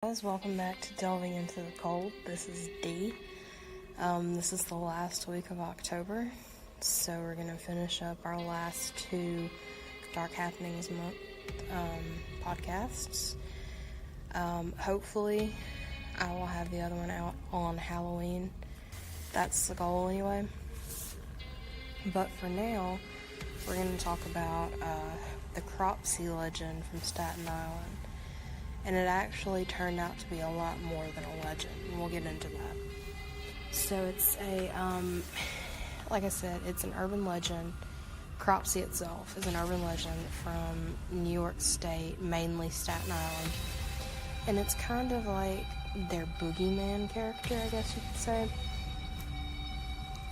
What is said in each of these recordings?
Guys, welcome back to Delving into the Cold. This is Dee. This is the last week of October, so we're going to finish up our last two Dark Happenings month podcasts. Hopefully, I will have the other one out on Halloween. That's the goal anyway. But for now, we're going to talk about the Cropsey legend from Staten Island. And it actually turned out to be a lot more than a legend, and we'll get into that. So it's like I said, it's an urban legend. Cropsey itself is an urban legend from New York State, mainly Staten Island. And it's kind of like their boogeyman character, I guess you could say.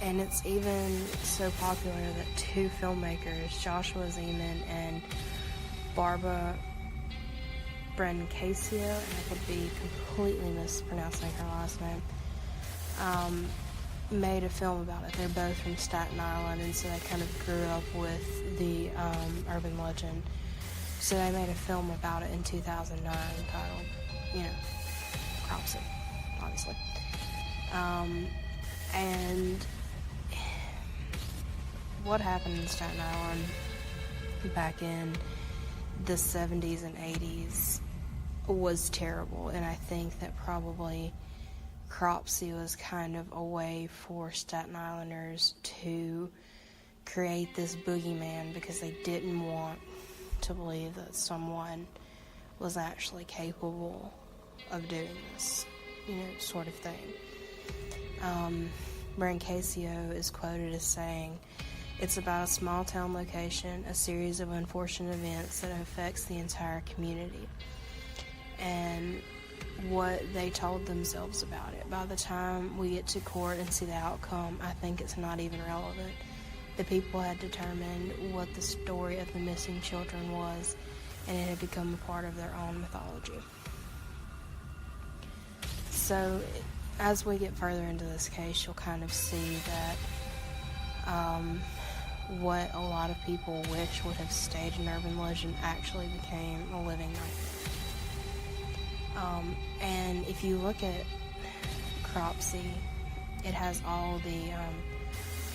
And it's even so popular that two filmmakers, Joshua Zeman and Barbara Casio, and I could be completely mispronouncing her last name, made a film about it. They're both from Staten Island, and so they kind of grew up with the urban legend. So they made a film about it in 2009 titled, Cropsey, obviously. And what happened in Staten Island back in the 70s and 80s was terrible, and I think that probably Cropsey was kind of a way for Staten Islanders to create this boogeyman because they didn't want to believe that someone was actually capable of doing this, sort of thing. Casio is quoted as saying, "It's about a small town location, a series of unfortunate events that affects the entire community." And what they told themselves about it. By the time we get to court and see the outcome, I think it's not even relevant. The people had determined what the story of the missing children was, and it had become a part of their own mythology. So, as we get further into this case, you'll kind of see that what a lot of people wish would have stayed an urban legend actually became a living nightmare. And if you look at Cropsey, it has all the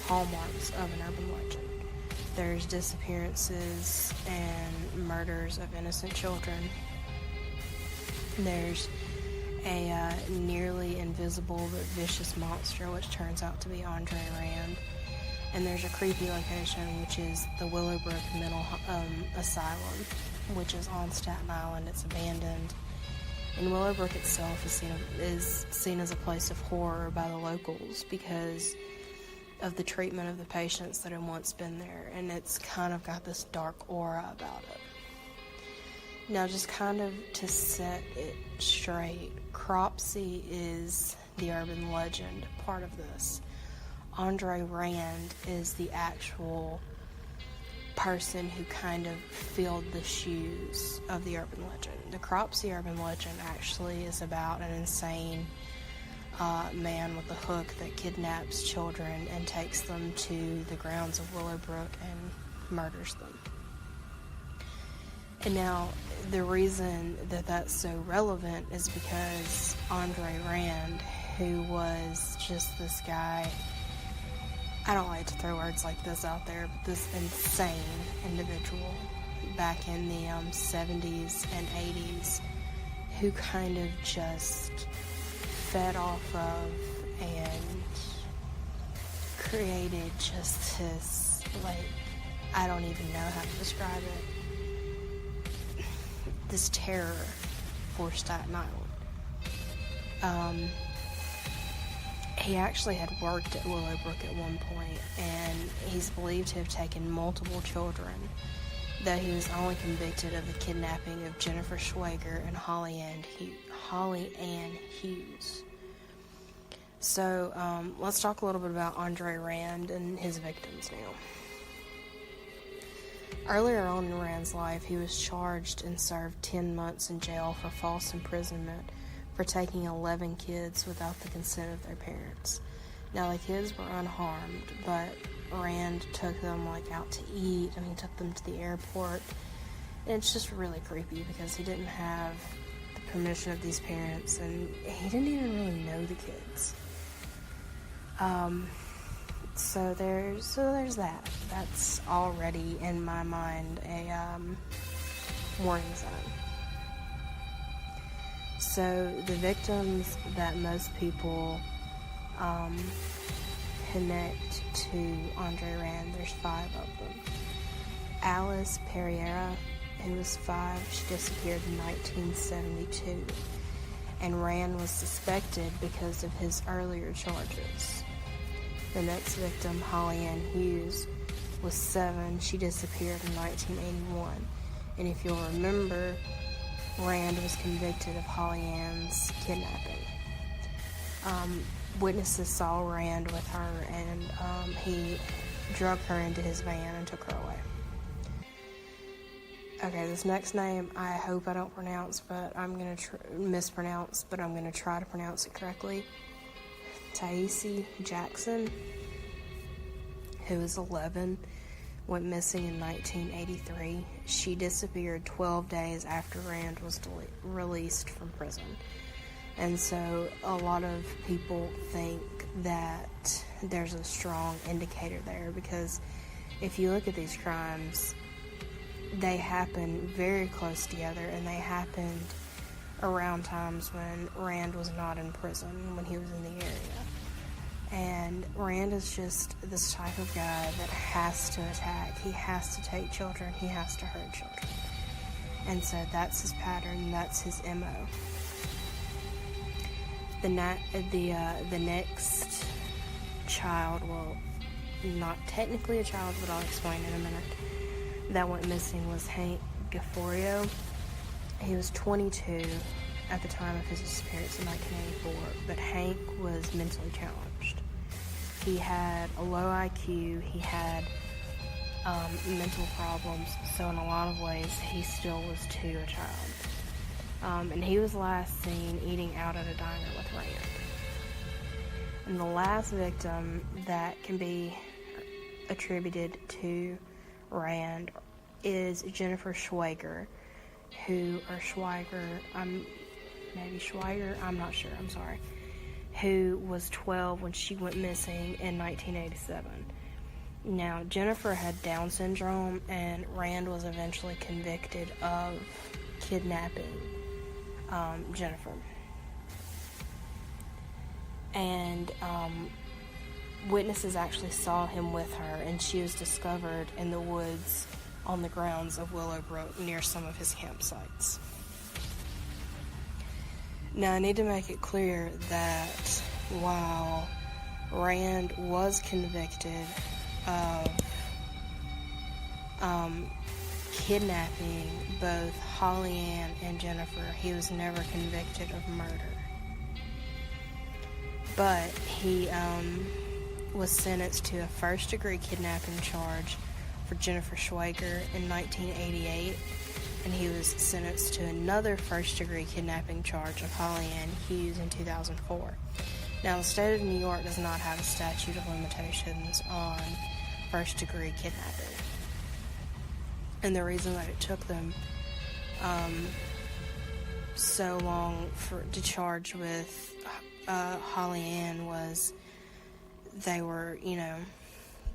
hallmarks of an urban legend. There's disappearances and murders of innocent children. There's a nearly invisible but vicious monster, which turns out to be Andre Rand. And there's a creepy location, which is the Willowbrook Mental Asylum, which is on Staten Island. It's abandoned. And Willowbrook itself is seen as a place of horror by the locals because of the treatment of the patients that had once been there. And it's kind of got this dark aura about it. Now, just kind of to set it straight, Cropsey is the urban legend part of this. Andre Rand is the actual person who kind of filled the shoes of the urban legend. The Cropsey urban legend actually is about an insane man with a hook that kidnaps children and takes them to the grounds of Willowbrook and murders them. And now, the reason that that's so relevant is because Andre Rand, who was just this guy, I don't like to throw words like this out there, but this insane individual back in the 70s and 80s who kind of just fed off of and created just this, I don't even know how to describe it, this terror for Staten Island. He actually had worked at Willowbrook at one point, and he's believed to have taken multiple children, though he was only convicted of the kidnapping of Jennifer Schwager and Holly Ann Hughes. So, let's talk a little bit about Andre Rand and his victims now. Earlier on in Rand's life, he was charged and served 10 months in jail for false imprisonment for taking 11 kids without the consent of their parents. Now, the kids were unharmed, but Rand took them out to eat, and he took them to the airport. And it's just really creepy because he didn't have the permission of these parents, and he didn't even really know the kids. So there's that. That's already, in my mind, a warning sign. So the victims that most people connect to Andre Rand, there's 5 of them. Alice Pereira, who was 5, she disappeared in 1972, and Rand was suspected because of his earlier charges. The next victim, Holly Ann Hughes, was 7. She disappeared in 1981, and if you'll remember, Rand was convicted of Holly Ann's kidnapping. Witnesses saw Rand with her, and he drug her into his van and took her away. Okay, this next name I hope I don't pronounce, but I'm going to mispronounce, but I'm going to try to pronounce it correctly. Taisi Jackson, who was 11, went missing in 1983. She disappeared 12 days after Rand was released from prison. And so a lot of people think that there's a strong indicator there, because if you look at these crimes, they happen very close together, and they happened around times when Rand was not in prison, when he was in the area. And Rand is just this type of guy that has to attack. He has to take children. He has to hurt children. And so that's his pattern. That's his MO. The next child, well, not technically a child, but I'll explain in a minute, that went missing was Hank Gafforio. He was 22 at the time of his disappearance in 1984, but Hank was mentally challenged. He had a low IQ, he had mental problems, so in a lot of ways he still was too a child. And he was last seen eating out at a diner with Rand. And the last victim that can be attributed to Rand is Jennifer Schwager, I'm not sure, I'm sorry, who was 12 when she went missing in 1987. Now, Jennifer had Down syndrome, and Rand was eventually convicted of kidnapping Jennifer. And witnesses actually saw him with her, and she was discovered in the woods on the grounds of Willowbrook near some of his campsites. Now, I need to make it clear that while Rand was convicted of kidnapping both Holly Ann and Jennifer, he was never convicted of murder. But he was sentenced to a first-degree kidnapping charge for Jennifer Schwager in 1988, and he was sentenced to another first-degree kidnapping charge of Holly Ann Hughes in 2004. Now, the state of New York does not have a statute of limitations on first-degree kidnapping. And the reason that it took them so long to charge with Holly Ann was they were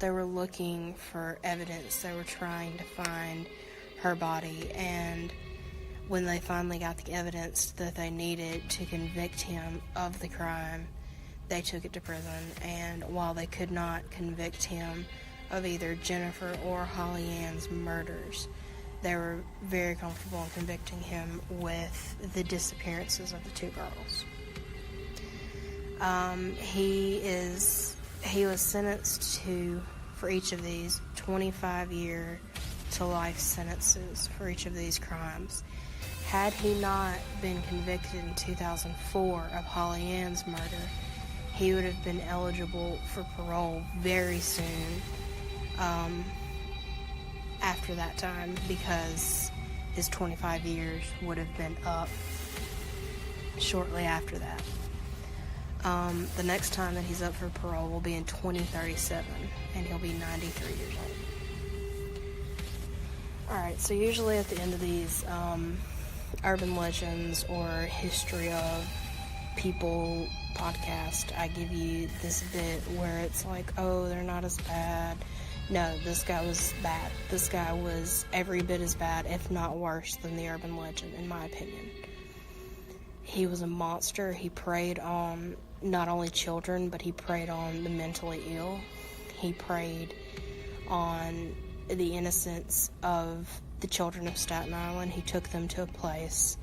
looking for evidence. They were trying to find her body, and when they finally got the evidence that they needed to convict him of the crime, they took it to prison. And while they could not convict him of either Jennifer or Holly Ann's murders, they were very comfortable in convicting him with the disappearances of the 2 girls. He was sentenced to, for each of these, 25-year to life sentences for each of these crimes. Had he not been convicted in 2004 of Holly Ann's murder, he would have been eligible for parole very soon after that time, because his 25 years would have been up shortly after that. The next time that he's up for parole will be in 2037, and he'll be 93 years old. Alright, so usually at the end of these Urban Legends or History of People podcast, I give you this bit where it's like, oh, they're not as bad. No, this guy was bad. This guy was every bit as bad, if not worse, than the urban legend, in my opinion. He was a monster. He preyed on not only children, but he preyed on the mentally ill. He preyed on the innocence of the children of Staten Island. He took them to a place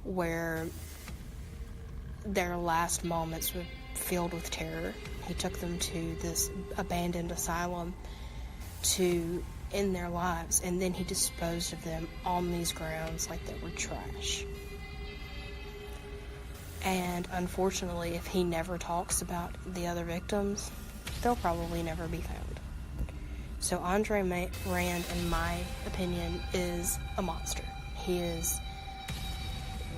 where their last moments were filled with terror. He took them to this abandoned asylum to end their lives, and then he disposed of them on these grounds like they were trash. And unfortunately, if he never talks about the other victims, they'll probably never be found. So Andre Rand, in my opinion, is a monster. He is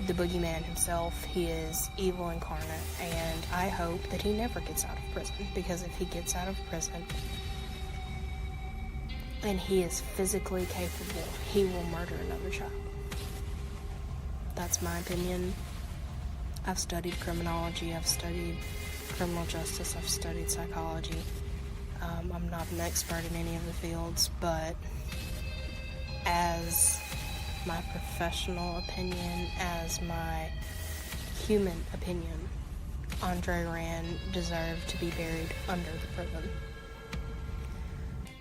the boogeyman himself. He is evil incarnate, and I hope that he never gets out of prison, because if he gets out of prison and he is physically capable, he will murder another child. That's my opinion. I've studied criminology, I've studied criminal justice, I've studied psychology. I'm not an expert in any of the fields, but as my professional opinion, as my human opinion, Andre Rand deserved to be buried under the prison.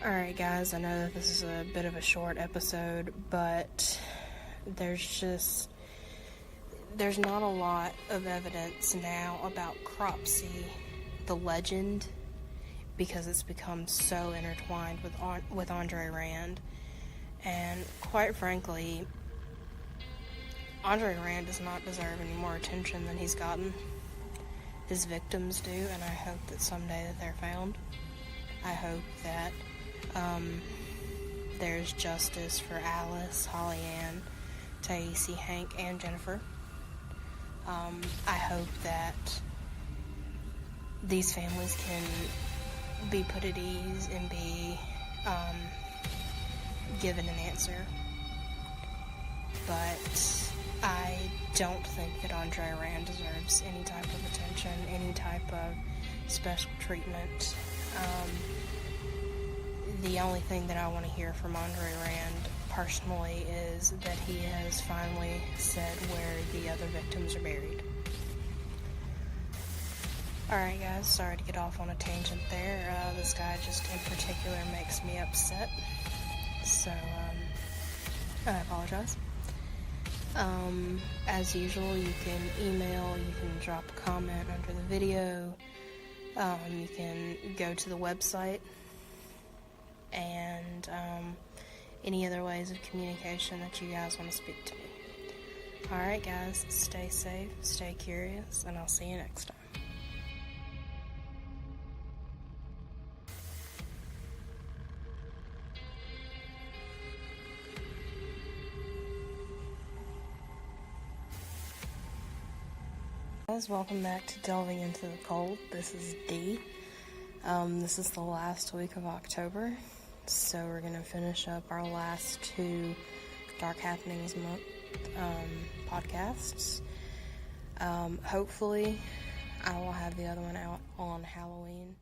Alright guys, I know that this is a bit of a short episode, but there's not a lot of evidence now about Cropsey, the legend, because it's become so intertwined with Andre Rand. And quite frankly, Andre Rand does not deserve any more attention than he's gotten. His victims do, and I hope that someday that they're found. I hope that there's justice for Alice, Holly Ann, Taisi, Hank, and Jennifer. I hope that these families can be put at ease and be given an answer. But I don't think that Andre Rand deserves any type of attention, any type of special treatment. The only thing that I want to hear from Andre Rand personally is that he has finally said where the other victims are buried. Alright guys, sorry to get off on a tangent there. This guy just in particular makes me upset. So, I apologize. As usual, you can email, you can drop a comment under the video, you can go to the website, and any other ways of communication that you guys want to speak to me. Alright guys, stay safe, stay curious, and I'll see you next time. Guys, welcome back to Delving into the Cold. This is Dee. This is the last week of October, so we're going to finish up our last two Dark Happenings month podcasts. Hopefully, I will have the other one out on Halloween.